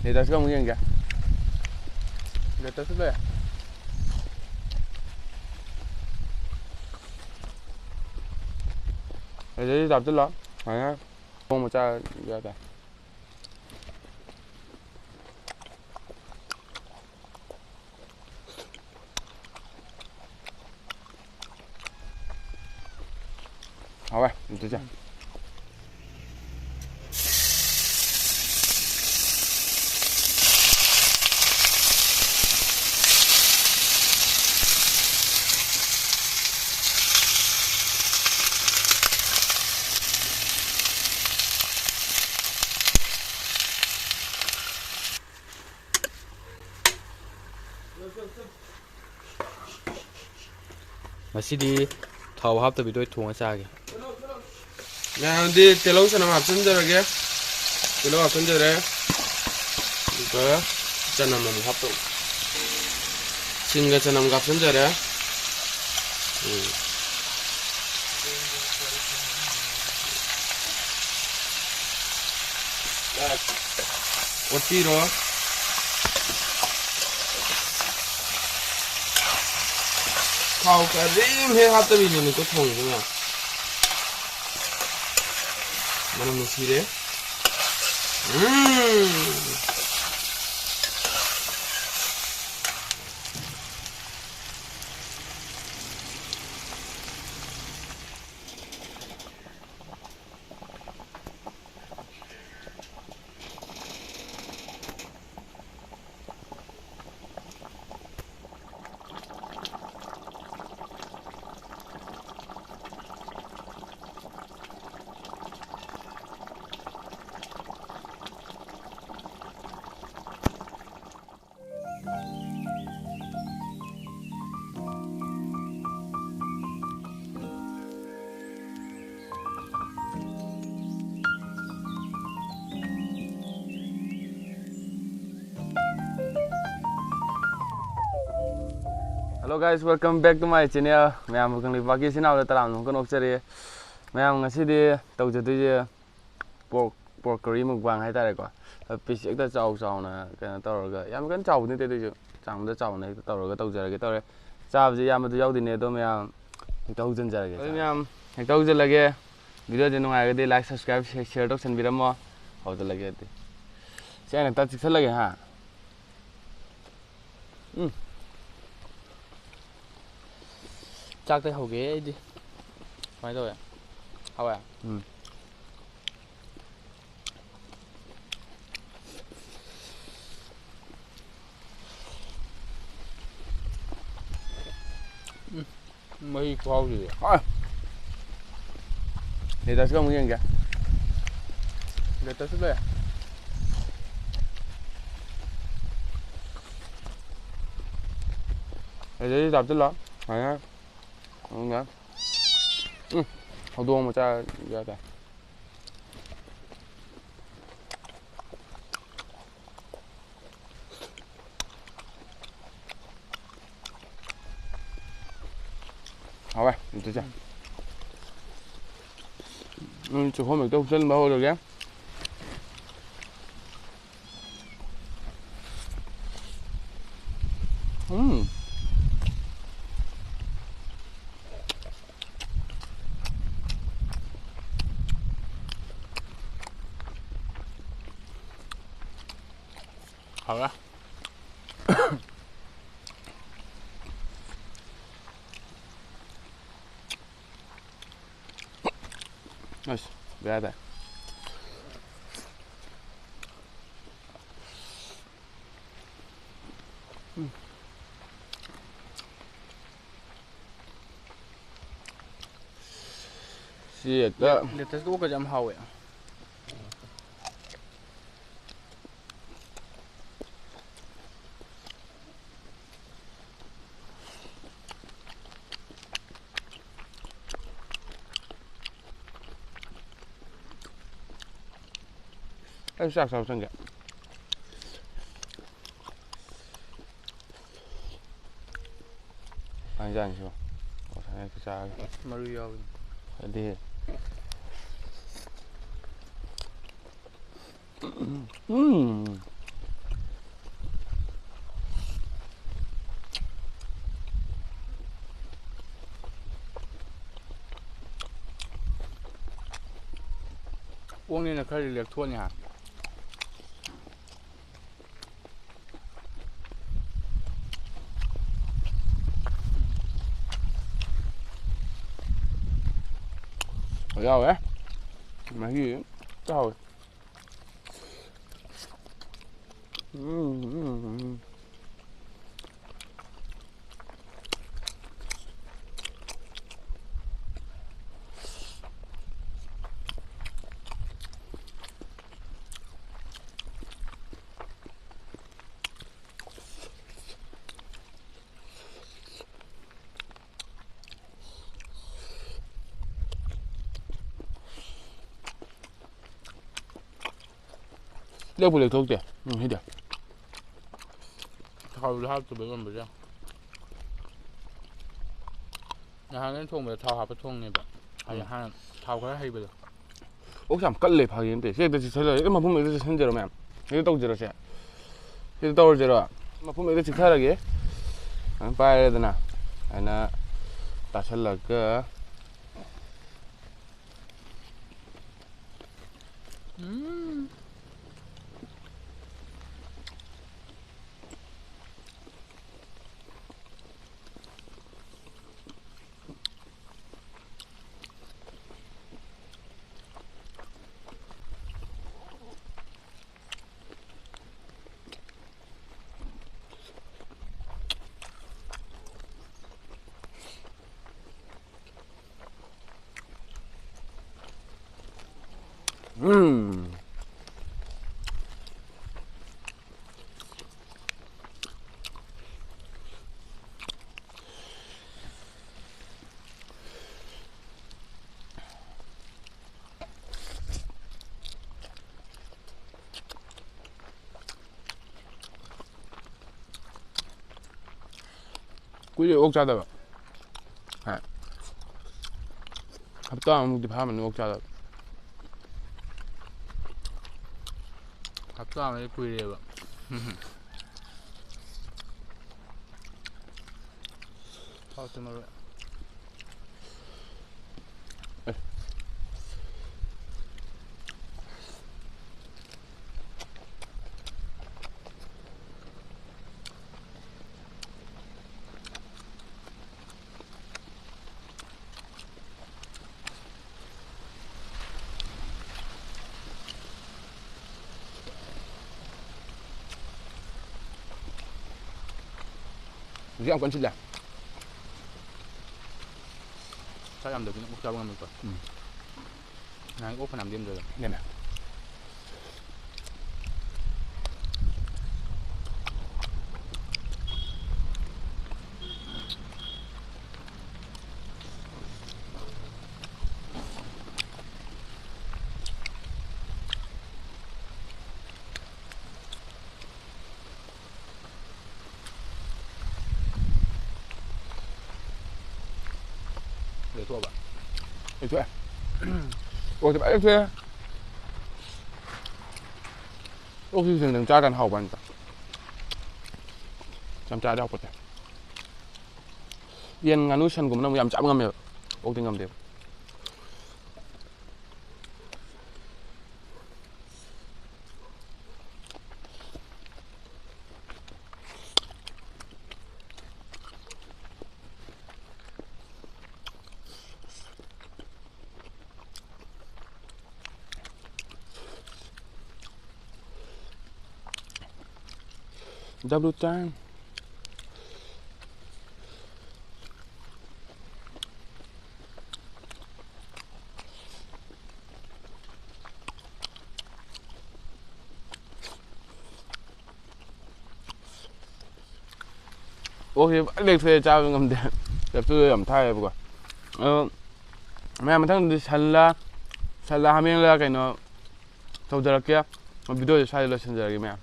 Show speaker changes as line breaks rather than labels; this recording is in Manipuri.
Letas kamu yang enggak? Letas sudah ya? Jadi tập tức lắm, phải không một cha giờ này.好吧，你就这样。
Masih thau hap tapi doi thunga chage
Nah, di telau sana hapsan jara ge. Telau hapsan jara. Ika chana mam hapto. Singa chana mam hapsan jara. Otiro. Kau karim he hapto bili ni ko thong nga. Mana musire? Hello guys, welcome back to my channel. Mayam kang liba ki sinaw da taram nung kanok chari. Mayam ngasi di tau jadi pork curry mukbang hai tare ko. Piece ekta chau na kana tawraga yam kan chau ni te de chang da chau na tawraga tau jara ge tawre. Chab ji yam da yaudi ne do mayam tau jan jara ge. Mayam tau jara lage video de nungai ge like subscribe share tok sen biramo hau da lage de. Chana ta chik lage ha.
chắc tới hầu ghế đi phải rồi à hầu à
Mấy con gì vậy? Để ta không nghiêng kìa. Để ta xuống đây à? Để tập tức lắm. Phải á. Không nhớ. Hầu đuông mà cha ra đây. Hảo à, mình chơi. Chụp hôm mình tôi chân bao được ghé.
hầu á
Nice, ra đây. Shit, đó.
để tới cái jam hầu à
Em sao sao kìa. Anh ra chưa? Ủa thằng này cái sao?
Mario
Đi.
ꯄꯣꯡꯅꯤꯅ ꯈꯔꯗꯤ ꯂꯦꯛꯊꯣꯛꯑꯅꯤ ꯍꯥ
Yaw ấy mà gì trời đâu được thuốc kìa hết được
ꯊꯥꯎꯗꯣ ꯍꯥꯞꯇꯕ ꯉꯝꯕꯁꯦ ꯅꯍꯥꯟꯒꯩ ꯊꯣꯡꯕꯗ ꯊꯥꯎ ꯍꯥꯞꯄ ꯊꯣꯡꯉꯦꯕ ꯍꯥꯟꯅ ꯊꯥꯎ ꯈꯔ ꯍꯩꯕꯗꯣ
옥참 깔래 파기인데 쟤도 지쳐서 이거 품 이거 선제로 매 이거 떡지로 쟤 이거 떡지로 품 이거 지쳐라게 안 빠야 되나 아나 다살라가 꾸리 옥자다 하 합당 먹디 파면 옥자다
합당을 구이래요 파우스마루
이제 안 건질래
chắc làm được những ốc trâu ăn được rồi này ốc phải làm đêm rồi
nè nè
để thua bạn
để thuê ủa thì bạn thuê ủa thì thường traกันhậu bạn chăm tra đau bột yên ngắn nút chân của mình làm chạm ngầm được ủa thì ngầm được double time ủa thì bạn được thuê trao ngầm đẹp đẹp tôi ẩm thay rồi mẹ mình thằng 살라 하면은 cái nó thâu giờ kia mà video sai là xin giờ cái mẹ